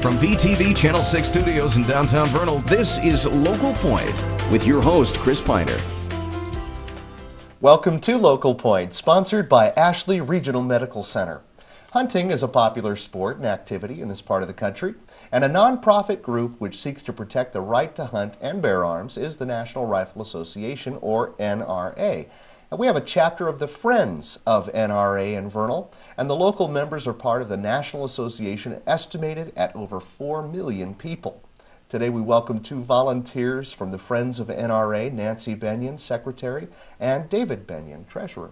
From VTV Channel 6 Studios in downtown Vernal, this is Local Point with your host, Chris Piner. Welcome to Local Point, sponsored by Ashley Regional Medical Center. Hunting is a popular sport and activity in this part of the country, and a nonprofit group which seeks to protect the right to hunt and bear arms is the National Rifle Association, or NRA. And we have a chapter of the Friends of NRA in Vernal, and the local members are part of the National Association, estimated at over 4 million people. Today we welcome two volunteers from the Friends of NRA, Nancie Bennion, Secretary, and David Bennion, Treasurer.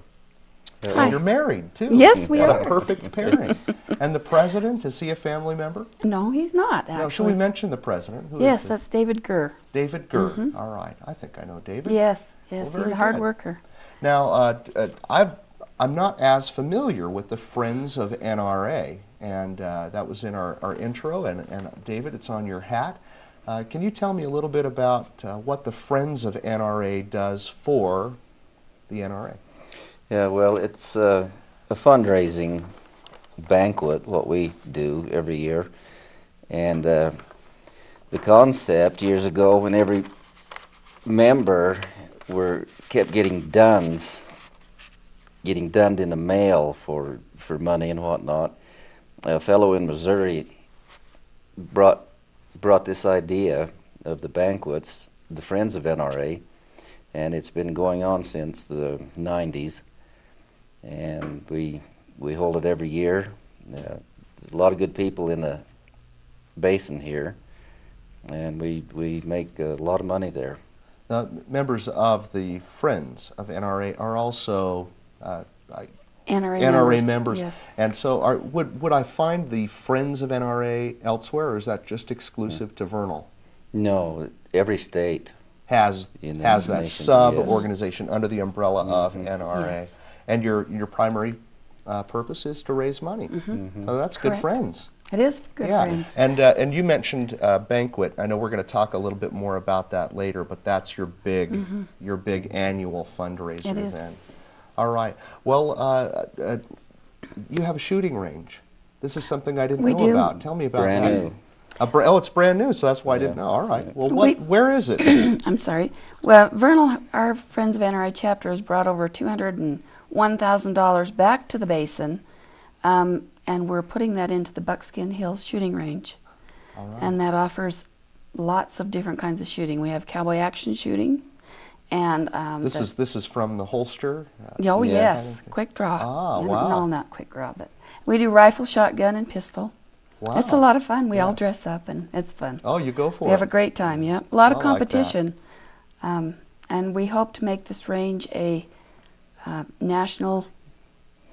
Hi. And you're married, too. Yes, we What are. a perfect pairing. And the President, is he a family member? No, he's not, actually. No, should we mention the President? Who Yes, is that's David Gurr. David Gurr. All right. I think I know David. Yes, Well, yes, very he's a hard good. worker. Now, I'm not as familiar with the Friends of NRA, and that was in our intro, and David, it's on your hat. Can you tell me a little bit about what the Friends of NRA does for the NRA? Yeah, well, it's a fundraising banquet, what we do every year. And the concept years ago, when every member kept getting duns in the mail for money and whatnot, a fellow in Missouri brought this idea of the banquets, the Friends of NRA, and it's been going on since the 90s. And we hold it every year. A lot of good people in the basin here, and we make a lot of money there. Members of the Friends of NRA are also NRA members. Yes. And so would I find the Friends of NRA elsewhere, or is that just exclusive to Vernal? No, every state Has in that the nation, sub-organization under the umbrella of NRA. Yes. And your primary purpose is to raise money. So that's good Correct. friends. It is good friends. And you mentioned banquet. I know we're going to talk a little bit more about that later, but that's your big annual fundraiser It is. then. All right. Well, you have a shooting range. This is something I didn't We know do. about. Tell me about Brand that. new. Oh, it's brand new, so that's why I didn't know. All right. Well, where is it? I'm sorry. Well, Vernal, our Friends of NRA chapter has brought over $201,000 back to the basin, and we're putting that into the Buckskin Hills shooting range. All right. And that offers lots of different kinds of shooting. We have cowboy action shooting, and This is from the holster. oh Yeah. yes, quick draw. Ah, No, wow. No, not quick draw, but we do rifle, shotgun, and pistol. Wow. It's a lot of fun. We all Yes. dress up, and it's fun. Oh, you go for We it. have a great time. Yeah, a lot of I like that. competition, and we hope to make this range a national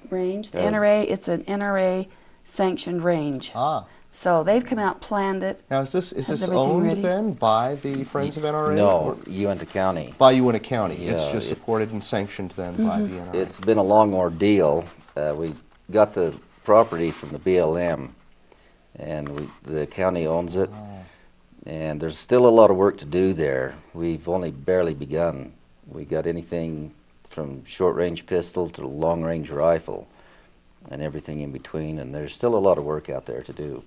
range. The Good. NRA, it's an NRA sanctioned range. Ah. So they've come out, planned it. Now, is this everything owned ready? then by the Friends of NRA? No, or Uinta County. by Uinta County. It's Yeah, just it- supported and sanctioned then by the NRA. It's been a long ordeal. We got the property from the BLM, and the county owns it. And there's still a lot of work to do there. We've only barely begun. We got anything from short-range pistol to long-range rifle and everything in between, and there's still a lot of work out there to do.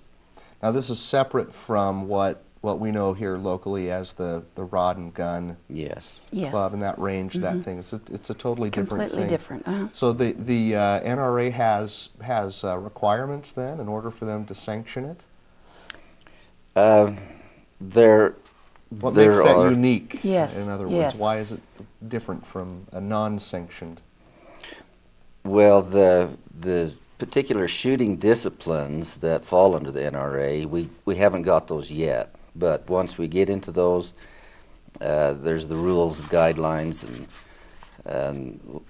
Now, this is separate from what we know here locally as the rod and gun Yes. Yes, club and that range, that thing. It's a totally different completely thing. different. So the NRA has requirements then in order for them to sanction it? There What there makes that are- unique? Yes, In other words, yes. why is it different from a non-sanctioned? Well, the particular shooting disciplines that fall under the NRA, we haven't got those yet. But once we get into those, there's the rules, guidelines, and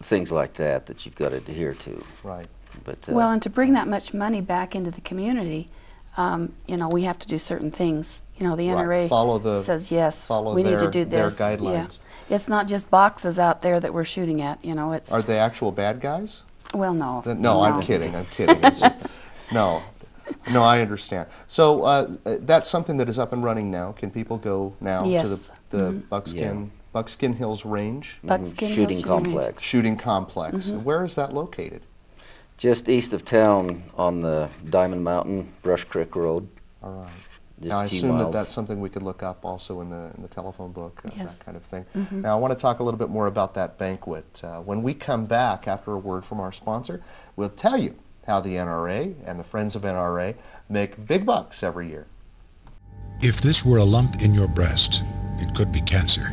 things like that you've got to adhere to. Right. But Well, and to bring that much money back into the community, we have to do certain things. The NRA says yes. We need to do their this. guidelines. Yeah. It's not just boxes out there that we're shooting at. It's Are they actual bad guys? well, no. No, I'm kidding. No, I understand. So that's something that is up and running now. Can people go now Yes. to the Buckskin Hills Range Buckskin Hills shooting Range. complex. shooting complex? Where is that located? Just east of town on the Diamond Mountain, Brush Creek Road. All right. Just Now, I a few assume that miles. that's something we could look up also in the telephone book, Yes. that kind of thing. Now, I want to talk a little bit more about that banquet. When we come back after a word from our sponsor, we'll tell you how the NRA and the Friends of NRA make big bucks every year. If this were a lump in your breast, it could be cancer,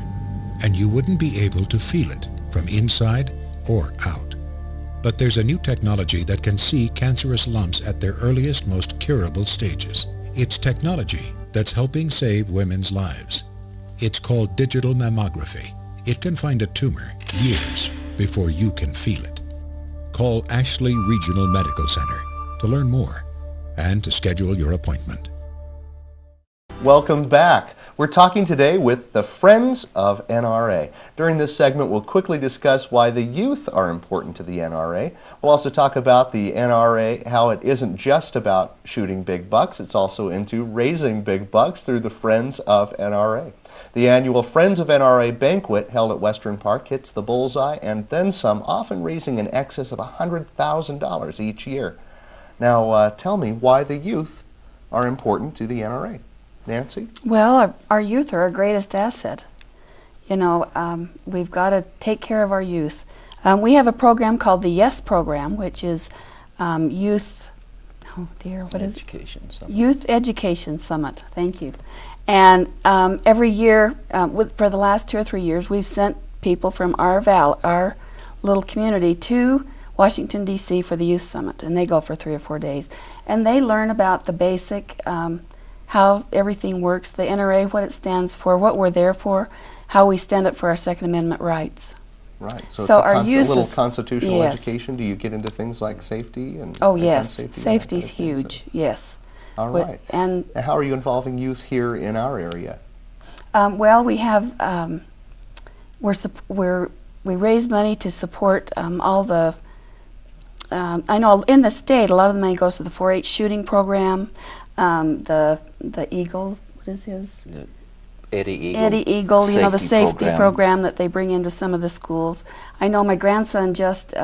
and you wouldn't be able to feel it from inside or out. But there's a new technology that can see cancerous lumps at their earliest, most curable stages. It's technology that's helping save women's lives. It's called digital mammography. It can find a tumor years before you can feel it. Call Ashley Regional Medical Center to learn more and to schedule your appointment. Welcome back. We're talking today with the Friends of NRA. During this segment, we'll quickly discuss why the youth are important to the NRA. We'll also talk about the NRA, how it isn't just about shooting big bucks, it's also into raising big bucks through the Friends of NRA. The annual Friends of NRA banquet held at Western Park hits the bullseye and then some, often raising in excess of $100,000 each year. Now, tell me why the youth are important to the NRA. Nancie? Well, our youth are our greatest asset. You know, we've got to take care of our youth. We have a program called the YES program, which is Youth, oh dear, what is it? Education Summit. Youth Education Summit, thank you. And every year, for the last 2 or 3 years, we've sent people from our little community to Washington, D.C. for the Youth Summit, and they go for 3 or 4 days. And they learn about the basic how everything works, the NRA, what it stands for, what we're there for, how we stand up for our Second Amendment rights. Right, so, So it's our a youth little is- constitutional yes. education. Do you get into things like safety and Oh and gun yes, safety and that safety's kind of thing? huge, yes. All But- right. And Now, how are you involving youth here in our area? well, we have we raise money to support all the. I know in the state, a lot of the money goes to the 4-H shooting program, the Eagle. What is his? Eddie Eagle. Eddie Eagle, you know, the safety program. program that they bring into some of the schools. I know my grandson just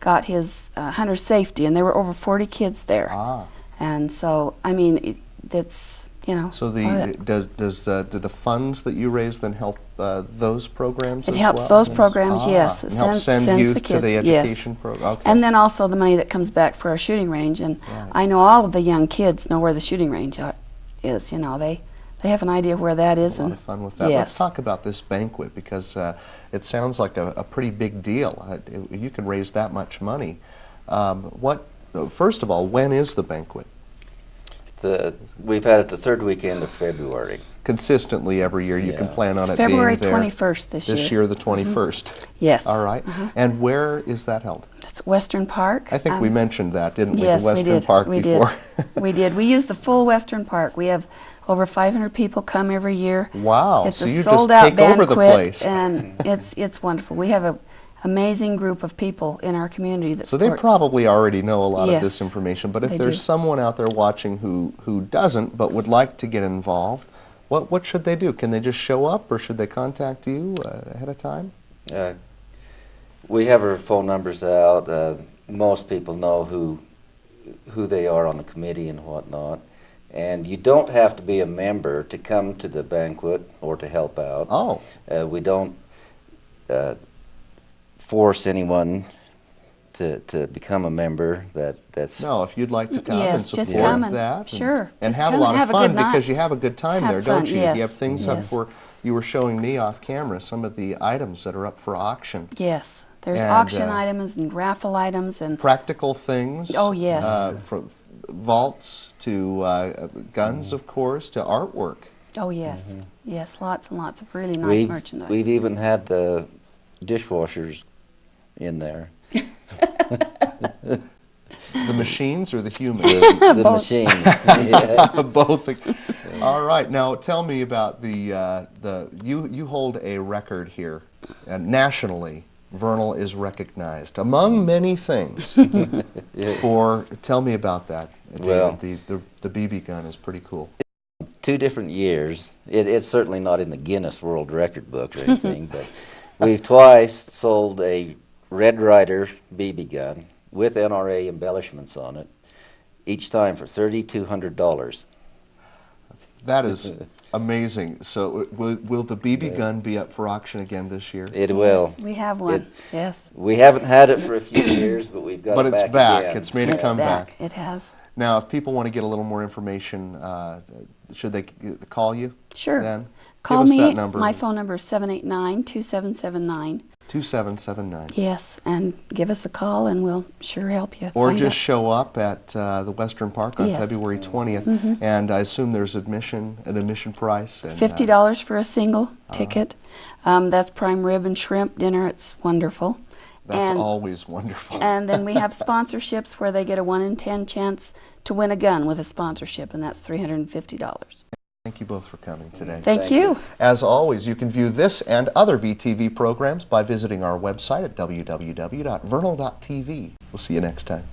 got his hunter safety, and there were over 40 kids there. Ah, And so, I mean, it's, you know. so part of it. do the funds that you raise then help those programs It as helps well? those programs, Ah, yes. It and helps sends send the youth to the kids, yes. education program. Okay. And then also the money that comes back for our shooting range. And I know all of the young kids know where the shooting range is. You know, they have an idea where that is. A lot and of fun with that. Yes. Let's talk about this banquet because it sounds like a pretty big deal. You can raise that much money. First of all, when is the banquet? We've had it the third weekend of February. Consistently every year, you can Yeah. plan on It's it February being there. 21st this year. This year, the 21st. Yes. All right. And where is that held? It's Western Park. I think we mentioned that, didn't we? Yes, The Western we did. Park we before. Did. We did. We use the full Western Park. We have over 500 people come every year. Wow. It's So a you just sold-out take over the banquet, place. and it's wonderful. We have an amazing group of people in our community that So they supports. probably already know a lot of this Yes, information, but if they there's do. someone out there watching who doesn't but would like to get involved, what should they do? Can they just show up or should they contact you ahead of time? We have our phone numbers out. Most people know who they are on the committee and whatnot. And you don't have to be a member to come to the banquet or to help out. Oh, We don't force anyone to become a member. That's no, if you'd like to come and Yes, support just come and- that. sure, And just have a come lot and of have a fun good night. because you have a good time Have there, fun, don't you? yes, You have things up yes. for, you were showing me off camera, some of the items that are up for auction. Yes, there's And, auction items and raffle items and Practical things. Oh, yes. From vaults to guns, of course, to artwork. oh yes, yes, lots and lots of really nice merchandise. We've even had the dishwashers in there. The machines or the humans? The machines. Yes. Both. All right. Now tell me about you hold a record here, nationally. Vernal is recognized among many things. Tell me about that. David. Well- the BB gun is pretty cool. 2 different years. It's certainly not in the Guinness World Record book or anything, but we've twice sold a Red Ryder BB gun with NRA embellishments on it, each time for $3,200. That is amazing. So will the BB gun be up for auction again this year? It will. Yes, we have one. Yes. We haven't had it for a few years, but we've got But it it's back back. again. It's made a It's comeback. It has. Now, if people want to get a little more information, should they call you? Sure. Then Call give us me. that number. My phone number is 789-2779. 2779. Yes, and give us a call and we'll sure help you. Or find just out. show up at the Western Park on Yes. February 20th, and I assume there's an admission price. And, $50 for a single ticket. That's prime rib and shrimp dinner. It's wonderful. That's and, always wonderful. And then we have sponsorships where they get a 1 in 10 chance to win a gun with a sponsorship, and that's $350. Thank you both for coming today. Thank you. As always, you can view this and other VTV programs by visiting our website at www.vernal.tv. We'll see you next time.